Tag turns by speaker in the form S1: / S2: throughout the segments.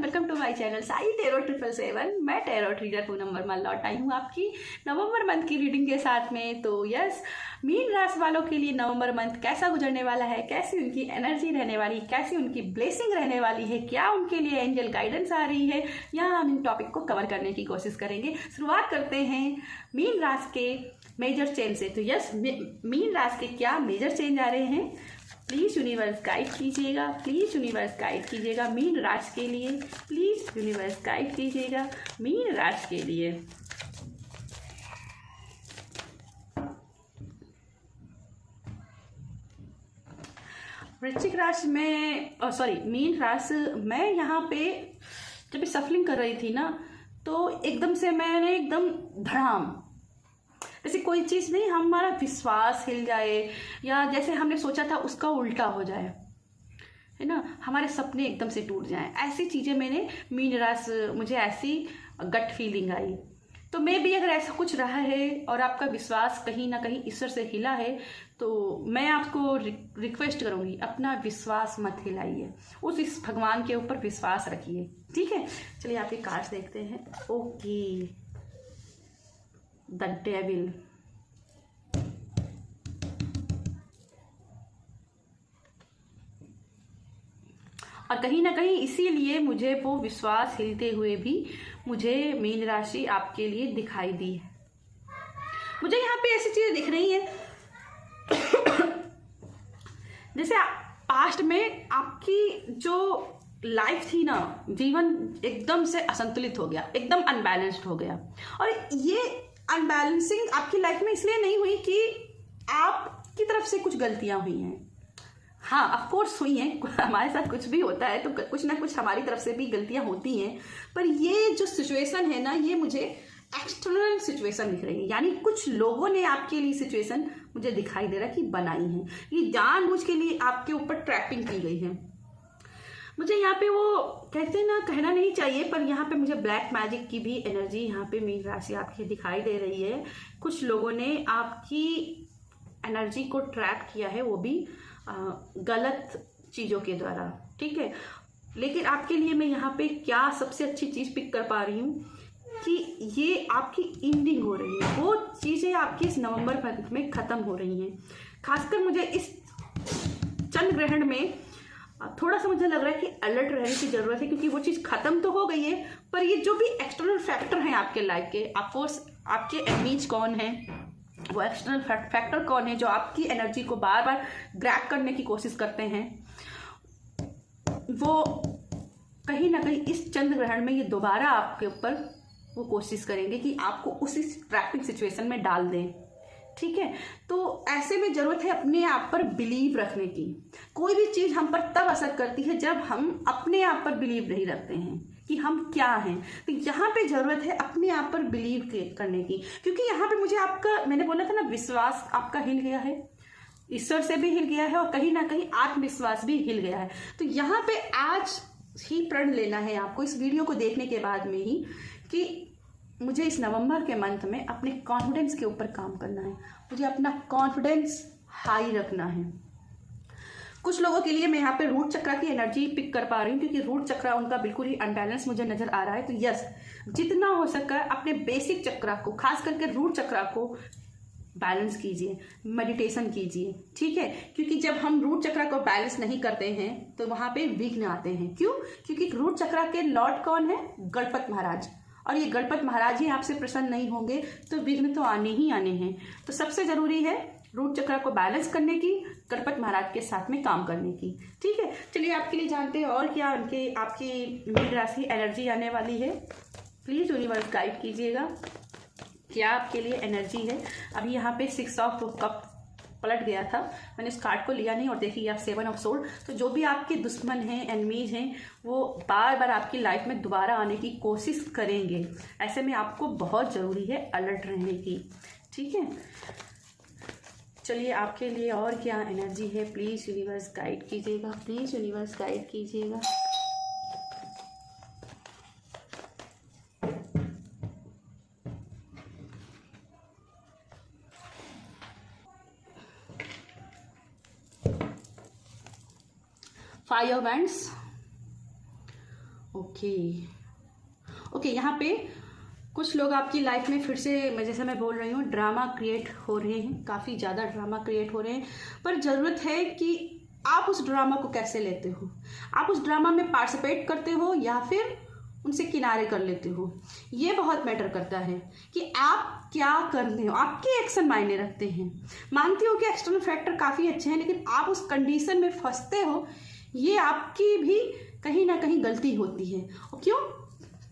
S1: Welcome to my channel Sai tarot 777। मैं tarot reader Poonam Verma लौट आई हूँ आपकी नवंबर मंथ की रीडिंग के साथ में। तो यस, मीन राशि वालों के लिए नवंबर मंथ कैसा गुजरने वाला है, कैसी उनकी एनर्जी रहने वाली, कैसी उनकी ब्लेसिंग रहने वाली है, क्या उनके लिए एंजल गाइडेंस आ रही है, यहाँ हम इन टॉपिक को कवर करने की कोशिश करेंगे। शुरुआत करते हैं मीन राशि के मेजर चेंज से। तो यस, मीन राशि के क्या मेजर चेंज आ रहे हैं, प्लीज यूनिवर्स गाइड कीजिएगा, प्लीज यूनिवर्स गाइड कीजिएगा मीन राशि के लिए, प्लीज यूनिवर्स गाइड कीजिएगा मीन राशि के लिए। वृश्चिक राशि में मीन राशि, मैं यहाँ पे जब सफलिंग कर रही थी ना, तो एकदम से मैंने एकदम धड़ाम, जैसे कोई चीज़ नहीं, हमारा विश्वास हिल जाए या जैसे हमने सोचा था उसका उल्टा हो जाए, है ना, हमारे सपने एकदम से टूट जाएं, ऐसी चीज़ें मैंने मीन राशि, मुझे ऐसी गट फीलिंग आई। तो मे भी अगर ऐसा कुछ रहा है और आपका विश्वास कहीं ना कहीं ईश्वर से हिला है, तो मैं आपको रिक्वेस्ट करूँगी, अपना विश्वास मत हिलाइए, उस इस भगवान के ऊपर विश्वास रखिए, ठीक है। चलिए आपके कार्ड्स देखते हैं। ओके, द डेविल, और कहीं ना कहीं इसीलिए मुझे वो विश्वास हिलते हुए भी मुझे मीन राशि आपके लिए दिखाई दी है। मुझे यहाँ पे ऐसी चीजें दिख रही हैं जैसे पास्ट में आपकी जो लाइफ थी ना, जीवन एकदम से असंतुलित हो गया, एकदम अनबैलेंस्ड हो गया। और ये अनबैलेंसिंग आपकी लाइफ में इसलिए नहीं हुई कि आपकी तरफ से कुछ गलतियां हुई हैं। हाँ, ऑफ कोर्स हुई हैं, हमारे साथ कुछ भी होता है तो कुछ ना कुछ हमारी तरफ से भी गलतियां होती हैं। पर ये जो सिचुएशन है ना, ये मुझे एक्सटर्नल सिचुएशन दिख रही है, यानी कुछ लोगों ने आपके लिए सिचुएशन मुझे दिखाई दे रहा है कि बनाई है, ये जानबूझ के लिए आपके ऊपर ट्रैपिंग की गई है। मुझे यहाँ पे वो कहते हैं ना, कहना नहीं चाहिए, पर यहाँ पे मुझे ब्लैक मैजिक की भी एनर्जी यहाँ पे मीन राशि आपकी दिखाई दे रही है। कुछ लोगों ने आपकी एनर्जी को ट्रैप किया है, वो भी गलत चीज़ों के द्वारा, ठीक है। लेकिन आपके लिए मैं यहाँ पे क्या सबसे अच्छी चीज़ पिक कर पा रही हूँ कि ये आपकी एंडिंग हो रही है, वो चीज़ें आपकी इस नवंबर मंथ में ख़त्म हो रही हैं। खासकर मुझे इस चंद्र ग्रहण में थोड़ा सा मुझे लग रहा है कि अलर्ट रहने की जरूरत है, क्योंकि वो चीज़ खत्म तो हो गई है, पर ये जो भी एक्सटर्नल फैक्टर हैं आपके लाइफ के, ऑफकोर्स आपके एनिमीज कौन है, वो एक्सटर्नल फैक्टर कौन है जो आपकी एनर्जी को बार बार ग्रैब करने की कोशिश करते हैं, वो कहीं ना कहीं इस चंद्र ग्रहण में ये दोबारा आपके ऊपर वो कोशिश करेंगे कि आपको उसी ट्रैपिंग सिचुएशन में डाल दें, ठीक है। तो ऐसे में जरूरत है अपने आप पर बिलीव रखने की। कोई भी चीज हम पर तब असर करती है जब हम अपने आप पर बिलीव नहीं रखते हैं कि हम क्या हैं। तो यहाँ पे जरूरत है अपने आप पर बिलीव करने की, क्योंकि यहाँ पे मुझे आपका, मैंने बोला था ना, विश्वास आपका हिल गया है, ईश्वर से भी हिल गया है और कहीं ना कहीं आत्मविश्वास भी हिल गया है। तो यहाँ पे आज ही प्रण लेना है आपको, इस वीडियो को देखने के बाद में ही, कि मुझे इस नवंबर के मंथ में अपने कॉन्फिडेंस के ऊपर काम करना है, मुझे अपना कॉन्फिडेंस हाई रखना है। कुछ लोगों के लिए मैं यहाँ पे रूट चक्र की एनर्जी पिक कर पा रही हूँ, क्योंकि रूट चक्र उनका बिल्कुल ही अनबैलेंस मुझे नजर आ रहा है। तो यस, जितना हो सका अपने बेसिक चक्र को, खास करके रूट चक्र को बैलेंस कीजिए, मेडिटेशन कीजिए, ठीक है। क्योंकि जब हम रूट चक्र को बैलेंस नहीं करते हैं तो वहां पे विघ्न आते हैं। क्यों? क्योंकि रूट चक्र के लॉर्ड कौन है? गणपति महाराज, और ये गणपति महाराज ही आपसे प्रसन्न नहीं होंगे तो विघ्न तो आने ही आने हैं। तो सबसे जरूरी है रूट चक्र को बैलेंस करने की, गणपति महाराज के साथ में काम करने की, ठीक है। चलिए आपके लिए जानते हैं और क्या उनके आपकी मीन राशि एनर्जी आने वाली है। प्लीज यूनिवर्स गाइड कीजिएगा क्या आपके लिए एनर्जी है। अभी यहाँ पे 6 ऑफ कप पलट गया था, मैंने उस कार्ड को लिया नहीं, और देखिए आप 7 ऑफ सोर्ड। तो जो भी आपके दुश्मन हैं, एनिमीज हैं, वो बार बार आपकी लाइफ में दोबारा आने की कोशिश करेंगे। ऐसे में आपको बहुत ज़रूरी है अलर्ट रहने की, ठीक है। चलिए आपके लिए और क्या एनर्जी है, प्लीज़ यूनिवर्स गाइड कीजिएगा, प्लीज़ यूनिवर्स गाइड कीजिएगा। फायर बैंड्स, ओके, यहाँ पे कुछ लोग आपकी लाइफ में फिर से, जैसे मैं बोल रही हूँ, ड्रामा क्रिएट हो रहे हैं, काफ़ी ज़्यादा ड्रामा क्रिएट हो रहे हैं। पर ज़रूरत है कि आप उस ड्रामा को कैसे लेते हो, आप उस ड्रामा में पार्टिसिपेट करते हो या फिर उनसे किनारे कर लेते हो। ये बहुत मैटर करता है कि आप क्या करते हो, आपके एक्शन मायने रखते हैं। मानती हो कि एक्सटर्नल फैक्टर काफ़ी अच्छे हैं, लेकिन आप उस कंडीशन में फंसते हो, ये आपकी भी कहीं ना कहीं गलती होती है। और क्यों?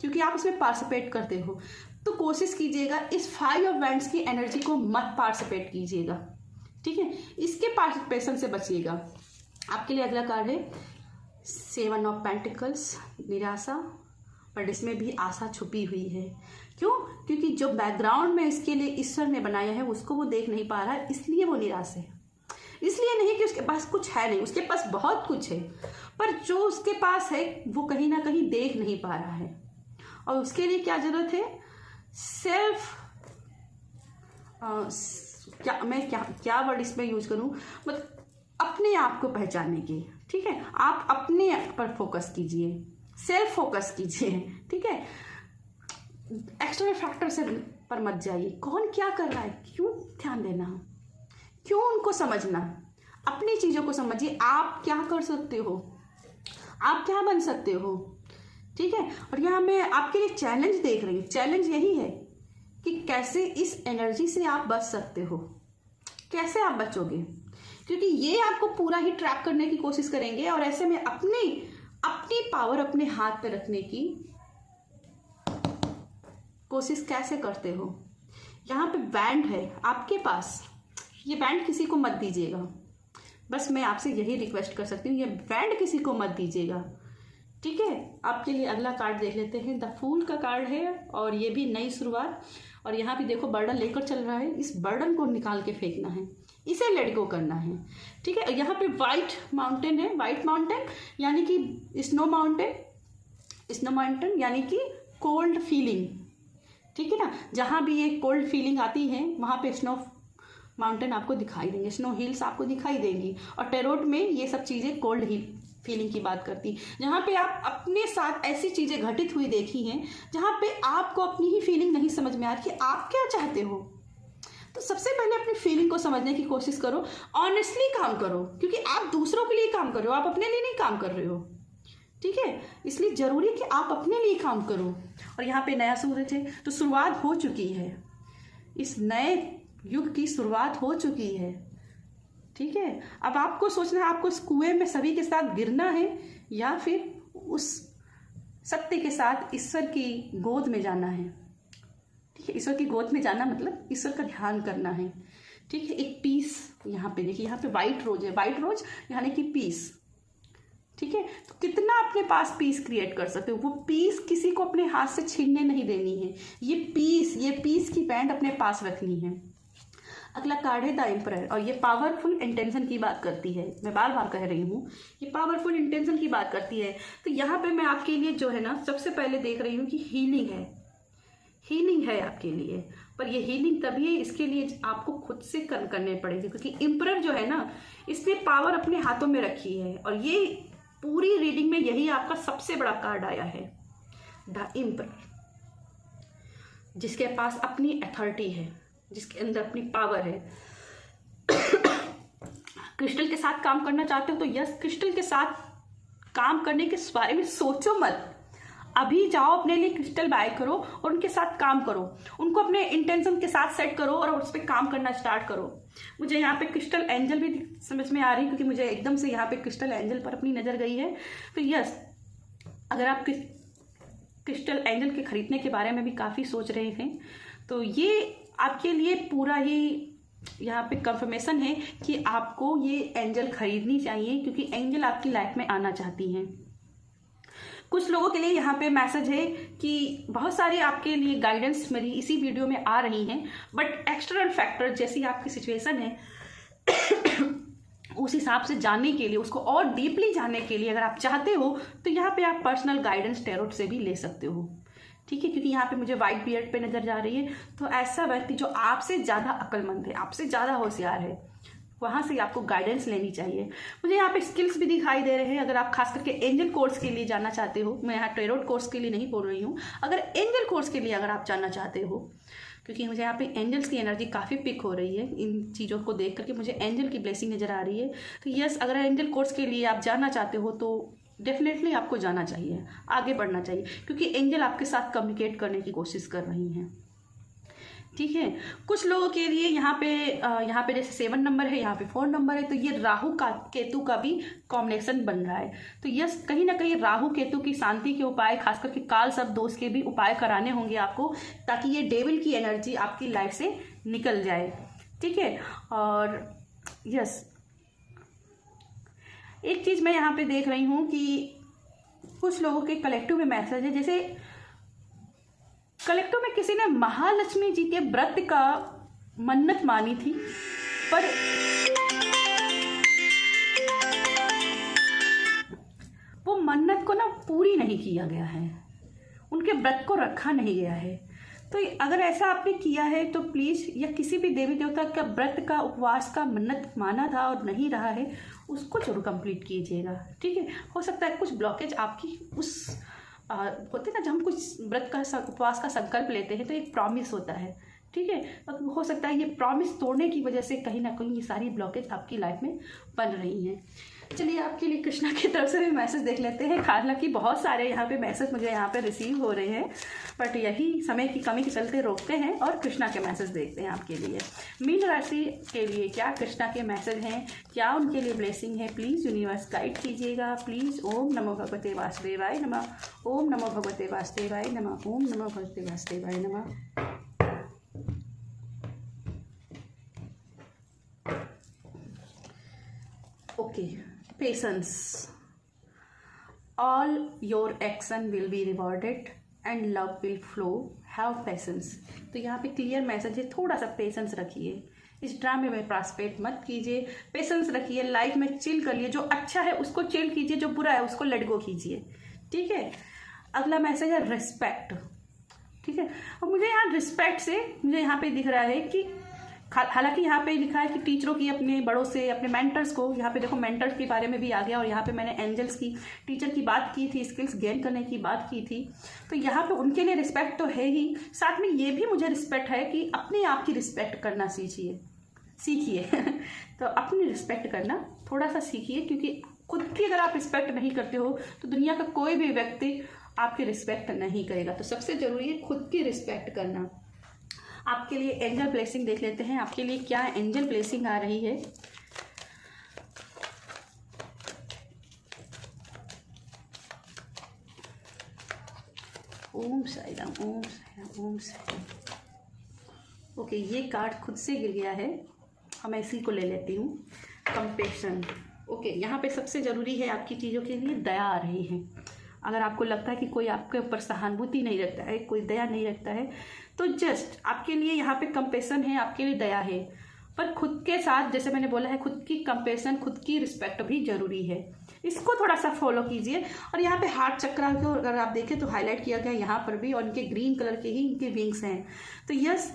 S1: क्योंकि आप उसमें पार्टिसिपेट करते हो। तो कोशिश कीजिएगा इस 5 ऑफ वैंड्स की एनर्जी को मत पार्टिसिपेट कीजिएगा, ठीक है, इसके पार्टिसिपेशन से बचिएगा। आपके लिए अगला कार्ड है 7 ऑफ पेंटिकल्स, निराशा, पर इसमें भी आशा छुपी हुई है। क्यों? क्योंकि जो बैकग्राउंड में इसके लिए ईश्वर ने बनाया है उसको वो देख नहीं पा रहा है, इसलिए वो निराश है। इसलिए नहीं कि उसके पास कुछ है नहीं, उसके पास बहुत कुछ है, पर जो उसके पास है वो कहीं ना कहीं देख नहीं पा रहा है। और उसके लिए क्या जरूरत है? सेल्फ, क्या वर्ड इसमें यूज करूं, मतलब अपने आप को पहचानने की, ठीक है। आप अपने आप पर फोकस कीजिए, सेल्फ फोकस कीजिए, ठीक है। एक्सटर्नल फैक्टर से पर मत जाइए, कौन क्या कर रहा है, क्यों ध्यान देना, क्यों उनको समझना, अपनी चीज़ों को समझिए। आप क्या कर सकते हो, आप क्या बन सकते हो, ठीक है। और यहाँ मैं आपके लिए चैलेंज देख रही हूँ। चैलेंज यही है कि कैसे इस एनर्जी से आप बच सकते हो, कैसे आप बचोगे, क्योंकि ये आपको पूरा ही ट्रैप करने की कोशिश करेंगे। और ऐसे में अपनी पावर अपने हाथ पे रखने की कोशिश कैसे करते हो। यहाँ पे बैंड है आपके पास, ये बैंड किसी को मत दीजिएगा, बस मैं आपसे यही रिक्वेस्ट कर सकती हूँ, ये बैंड किसी को मत दीजिएगा, ठीक है। आपके लिए अगला कार्ड देख लेते हैं। द फूल का कार्ड है और ये भी नई शुरुआत। और यहाँ भी देखो बर्डन लेकर चल रहा है, इस बर्डन को निकाल के फेंकना है, इसे लेट गो करना है, ठीक है। यहाँ पे व्हाइट माउंटेन है, व्हाइट माउंटेन यानी कि स्नो माउंटेन यानी कि कोल्ड फीलिंग, ठीक है ना। जहाँ भी ये कोल्ड फीलिंग आती है वहाँ पे स्नो माउंटेन आपको दिखाई देंगे, स्नो हिल्स आपको दिखाई देंगी। और टेरोट में ये सब चीज़ें कोल्ड हिल फीलिंग की बात करती, जहाँ पे आप अपने साथ ऐसी चीज़ें घटित हुई देखी हैं जहाँ पे आपको अपनी ही फीलिंग नहीं समझ में आ रही कि आप क्या चाहते हो। तो सबसे पहले अपनी फीलिंग को समझने की कोशिश करो, ऑनेस्टली काम करो, क्योंकि आप दूसरों के लिए काम कर रहे हो, आप अपने लिए नहीं काम कर रहे हो, ठीक है। इसलिए जरूरी है कि आप अपने लिए काम करो। और यहाँ पे नया सूरज है, तो शुरुआत हो चुकी है, इस नए युग की शुरुआत हो चुकी है, ठीक है। अब आपको सोचना है आपको इस कुएं में सभी के साथ गिरना है या फिर उस सत्य के साथ ईश्वर की गोद में जाना है, ठीक है। ईश्वर की गोद में जाना मतलब ईश्वर का ध्यान करना है, ठीक है। एक पीस यहाँ पे देखिए, यहाँ पे व्हाइट रोज है, व्हाइट रोज यानी कि पीस, ठीक है। तो कितना अपने पास पीस क्रिएट कर सकते हो, वो पीस किसी को अपने हाथ से छीनने नहीं देनी है, ये पीस की बैंड अपने पास रखनी है। अगला कार्ड है द एम्परर और ये पावरफुल इंटेंशन की बात करती है। मैं बार बार कह रही हूँ ये पावरफुल इंटेंशन की बात करती है। तो यहाँ पे मैं आपके लिए जो है ना सबसे पहले देख रही हूँ कि हीलिंग है आपके लिए। पर ये हीलिंग तभी है, इसके लिए आपको खुद से करने पड़ेगी, क्योंकि एम्परर जो है ना इसने पावर अपने हाथों में रखी है। और ये पूरी रीडिंग में यही आपका सबसे बड़ा कार्ड आया है, द एम्परर, जिसके पास अपनी अथॉरिटी है, जिसके अंदर अपनी पावर है। क्रिस्टल के साथ काम करना चाहते हो तो यस, क्रिस्टल के साथ काम करने के बारे में सोचो मत, अभी जाओ अपने लिए क्रिस्टल बाय करो और उनके साथ काम करो, उनको अपने इंटेंशन के साथ सेट करो और उस पर काम करना स्टार्ट करो। मुझे यहाँ पे क्रिस्टल एंजल भी समझ में आ रही है, क्योंकि मुझे एकदम से यहाँ पे क्रिस्टल एंजल पर अपनी नज़र गई है। तो यस, अगर आप क्रिस्टल एंजल के खरीदने के बारे में भी काफ़ी सोच रहे थे तो ये आपके लिए पूरा ही यहाँ पे कंफर्मेशन है कि आपको ये एंजल खरीदनी चाहिए, क्योंकि एंजल आपकी लाइफ में आना चाहती हैं। कुछ लोगों के लिए यहाँ पे मैसेज है कि बहुत सारी आपके लिए गाइडेंस मेरी इसी वीडियो में आ रही हैं, बट एक्सटर्नल फैक्टर जैसी आपकी सिचुएशन है उस हिसाब से जानने के लिए, उसको और डीपली जानने के लिए अगर आप चाहते हो तो यहाँ पे आप पर्सनल गाइडेंस टैरोट से भी ले सकते हो, ठीक है। क्योंकि यहाँ पे मुझे वाइट बियर्ड पे नजर जा रही है, तो ऐसा व्यक्ति जो आपसे ज़्यादा अक्लमंद है, आपसे ज़्यादा होशियार है, वहाँ से आपको गाइडेंस लेनी चाहिए। मुझे यहाँ पे स्किल्स भी दिखाई दे रहे हैं। अगर आप खास करके एंजल कोर्स के लिए जाना चाहते हो, मैं यहाँ टैरोट कोर्स के लिए नहीं बोल रही हूँ, अगर एंजल कोर्स के लिए अगर आप जानना चाहते हो, क्योंकि मुझे यहाँ पे एंजल्स की एनर्जी काफ़ी पिक हो रही है, इन चीज़ों को देख करके मुझे एंजल की ब्लेसिंग नज़र आ रही है। तो यस, अगर एंजल कोर्स के लिए आप जानना चाहते हो तो डेफिनेटली आपको जाना चाहिए, आगे बढ़ना चाहिए, क्योंकि एंजल आपके साथ कम्युनिकेट करने की कोशिश कर रही हैं, ठीक है। कुछ लोगों के लिए यहाँ पे जैसे 7 नंबर है, यहाँ पे 4 नंबर है, तो ये राहु का केतु का भी कॉम्बिनेशन बन रहा है। तो यस, कहीं ना कहीं राहु केतु की शांति के उपाय, खास करके काल सर्प दोष के भी उपाय कराने होंगे आपको, ताकि ये डेविल की एनर्जी आपकी लाइफ से निकल जाए, ठीक है। और यस, एक चीज़ मैं यहाँ पे देख रही हूँ कि कुछ लोगों के कलेक्टिव में मैसेज है, जैसे कलेक्टिव में किसी ने महालक्ष्मी जी के व्रत का मन्नत मानी थी, पर वो मन्नत को ना पूरी नहीं किया गया है, उनके व्रत को रखा नहीं गया है। तो अगर ऐसा आपने किया है तो प्लीज़, या किसी भी देवी देवता का व्रत का, उपवास का मन्नत माना था और नहीं रहा है, उसको जरूर कंप्लीट कीजिएगा, ठीक है। हो सकता है कुछ ब्लॉकेज आपकी उस होते ना, जब हम कुछ व्रत का, उपवास का संकल्प लेते हैं तो एक प्रॉमिस होता है, ठीक है। तो हो सकता है ये प्रॉमिस तोड़ने की वजह से कहीं ना कहीं ये सारी ब्लॉकेज आपकी लाइफ में बन रही हैं। चलिए, आपके लिए कृष्णा की तरफ से भी मैसेज देख लेते हैं। हालांकि बहुत सारे यहाँ पे मैसेज मुझे यहाँ पे रिसीव हो रहे हैं, बट यही समय की कमी के चलते रोकते हैं और कृष्णा के मैसेज देखते हैं आपके लिए। मीन राशि के लिए क्या कृष्णा के मैसेज हैं, क्या उनके लिए ब्लेसिंग है, प्लीज़ यूनिवर्स गाइड कीजिएगा प्लीज़। ओम नमो भगवते वासुदेवाय नमः, ओम नमो भगवते वासुदेवाय नमः, ओम नमो भगवते वासुदेवाय नमः। Okay, patience, all your action will be rewarded and love will flow, have patience। तो यहाँ पे क्लियर मैसेज है, थोड़ा सा पेशेंस रखिए, इस ड्रामे में पार्टिसिपेट मत कीजिए, पेशेंस रखिए, लाइफ में चिल करिए, जो अच्छा है उसको चिल कीजिए, जो बुरा है उसको लेट गो कीजिए, ठीक है। अगला मैसेज है रिस्पेक्ट, ठीक है। और मुझे यहाँ रिस्पेक्ट से मुझे यहाँ पे दिख रहा है कि हालांकि यहाँ पे लिखा है कि टीचरों की, अपने बड़ों से, अपने मेंटर्स को, यहाँ पे देखो मेंटर्स के बारे में भी आ गया, और यहाँ पे मैंने एंजल्स की, टीचर की बात की थी, स्किल्स गेन करने की बात की थी, तो यहाँ पे उनके लिए रिस्पेक्ट तो है ही, साथ में ये भी मुझे रिस्पेक्ट है कि अपने आप की रिस्पेक्ट करना सीखिए तो अपनी रिस्पेक्ट करना थोड़ा सा सीखिए, क्योंकि खुद की अगर आप रिस्पेक्ट नहीं करते हो तो दुनिया का कोई भी व्यक्ति आपकी रिस्पेक्ट नहीं करेगा। तो सबसे जरूरी है खुद की रिस्पेक्ट करना। आपके लिए एंजल ब्लेसिंग देख लेते हैं, आपके लिए क्या एंजल ब्लेसिंग आ रही है। ओम साई राम, ओम साई राम, ओम साई राम। ओके, ये कार्ड खुद से गिर गया है, हम इसी को ले लेती हूँ, कंपैशन। ओके, यहाँ पे सबसे ज़रूरी है आपकी चीज़ों के लिए दया आ रही है। अगर आपको लगता है कि कोई आपके ऊपर सहानुभूति नहीं रखता है, कोई दया नहीं रखता है, तो जस्ट आपके लिए यहाँ पे कंपैशन है, आपके लिए दया है, पर खुद के साथ, जैसे मैंने बोला है, खुद की कंपैशन, खुद की रिस्पेक्ट भी जरूरी है। इसको थोड़ा सा फॉलो कीजिए। और यहाँ पे हार्ट चक्र को अगर आप देखें तो हाईलाइट किया गया यहाँ पर भी, और इनके ग्रीन कलर के ही इनके विंग्स हैं। तो यस,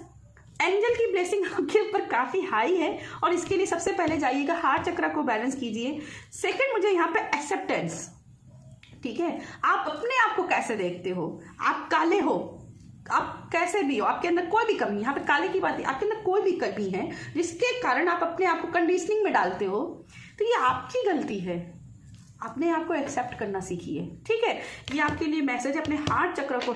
S1: एंजल की ब्लेसिंग आपके ऊपर काफ़ी हाई है, और इसके लिए सबसे पहले जाइएगा हार्ट चक्र को बैलेंस कीजिए। सेकेंड, मुझे यहाँ पे एक्सेप्टेंस, ठीक है। आप अपने आप को कैसे देखते हो, आप काले हो, आप कैसे भी हो, आपके अंदर कोई भी कमी, यहाँ पे काले की बात है, आपके अंदर कोई भी कमी है जिसके कारण आप अपने आप को कंडीशनिंग में डालते हो, तो ये आपकी गलती है। अपने आप को एक्सेप्ट करना सीखिए, ठीक है। ये आपके लिए मैसेज, अपने हार्ट चक्र को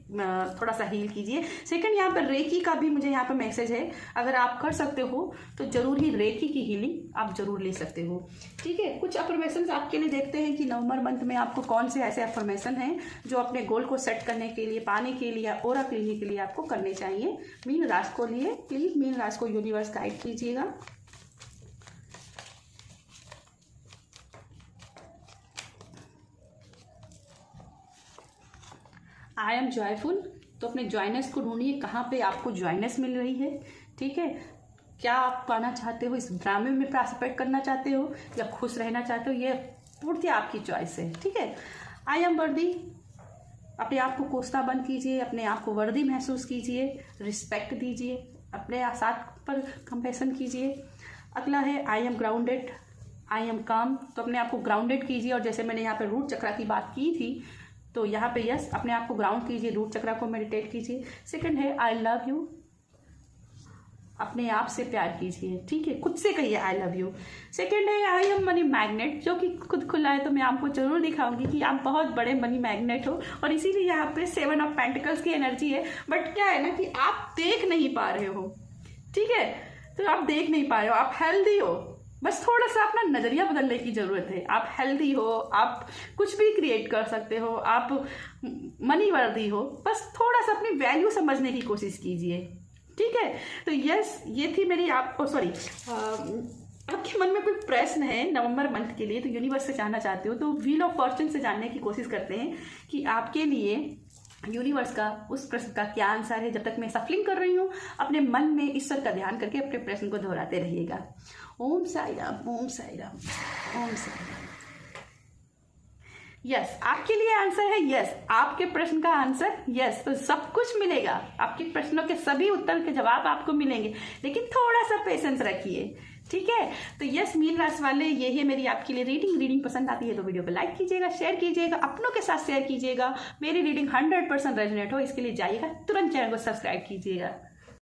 S1: थोड़ा सा हील कीजिए। सेकंड, यहाँ पर रेकी का भी मुझे यहाँ पर मैसेज है, अगर आप कर सकते हो तो जरूर ही रेकी की हीलिंग आप जरूर ले सकते हो। ठीक है, कुछ अफर्मेशन आपके लिए देखते हैं कि नवंबर मंथ में आपको कौन से ऐसे अफर्मेशन हैं जो अपने गोल को सेट करने के लिए, पाने के लिए, ऑरा क्लीनिंग के लिए आपको करने चाहिए। मीन राशि को लिए प्लीज मीन राशि को यूनिवर्स गाइड कीजिएगा। आई एम जॉयफुल, तो अपने जॉयनेस को ढूंढिए, कहाँ पे आपको जॉयनेस मिल रही है। ठीक है, क्या आप पाना चाहते हो, इस ड्रामे में पार्टिसिपेट करना चाहते हो या खुश रहना चाहते हो, ये पूर्ति आपकी चॉइस है। ठीक है, आई एम वर्दी, अपने आप को कोसना बंद कीजिए, अपने आप को वर्दी महसूस कीजिए, रिस्पेक्ट दीजिए, अपने साथ पर कंपैशन कीजिए। अगला है I am grounded, I am काम, तो अपने आप को ग्राउंडेड कीजिए। और जैसे मैंने यहाँ पे रूट चक्रा की बात की थी, तो यहाँ पे यस, अपने आप को ग्राउंड कीजिए, रूट चक्रा को मेडिटेट कीजिए। सेकंड है आई लव यू, अपने आप से प्यार कीजिए। ठीक है, खुद से कहिए आई लव यू। सेकंड है आई एम मनी मैग्नेट, जो कि खुद खुला है, तो मैं आपको जरूर दिखाऊंगी कि आप बहुत बड़े मनी मैग्नेट हो, और इसीलिए यहाँ पे 7 ऑफ पेंटिकल्स की एनर्जी है। बट क्या है ना कि आप देख नहीं पा रहे हो। ठीक है, तो आप देख नहीं पा रहे हो, आप हेल्दी हो, बस थोड़ा सा अपना नजरिया बदलने की जरूरत है। आप हेल्दी हो, आप कुछ भी क्रिएट कर सकते हो, आप मनी वर्दी हो, बस थोड़ा सा अपनी वैल्यू समझने की कोशिश कीजिए। ठीक है, तो यस, ये थी मेरी आपको आपके मन में कोई प्रश्न है नवंबर मंथ के लिए, तो यूनिवर्स से जानना चाहते हो तो व्हील ऑफ फॉर्चून से जानने की कोशिश करते हैं कि आपके लिए यूनिवर्स का उस प्रश्न का क्या आंसर है। जब तक मैं सफलिंग कर रही हूँ, अपने मन में ईश्वर का ध्यान करके अपने प्रश्न को दोहराते रहिएगा। ओम साई राम, ओम साई राम, ओम साई राम। यस, आपके लिए आंसर है यस, आपके प्रश्न का आंसर यस, तो सब कुछ मिलेगा, आपके प्रश्नों के सभी उत्तर के जवाब आपको मिलेंगे, लेकिन थोड़ा सा पेशेंस रखिए। ठीक है, तो यस मीन राशि वाले, ये है मेरी आपके लिए रीडिंग पसंद आती है तो वीडियो को लाइक कीजिएगा, शेयर कीजिएगा, अपनों के साथ शेयर कीजिएगा। मेरी रीडिंग 100% रेजोनेट हो, इसके लिए जाइएगा तुरंत चैनल को सब्सक्राइब कीजिएगा।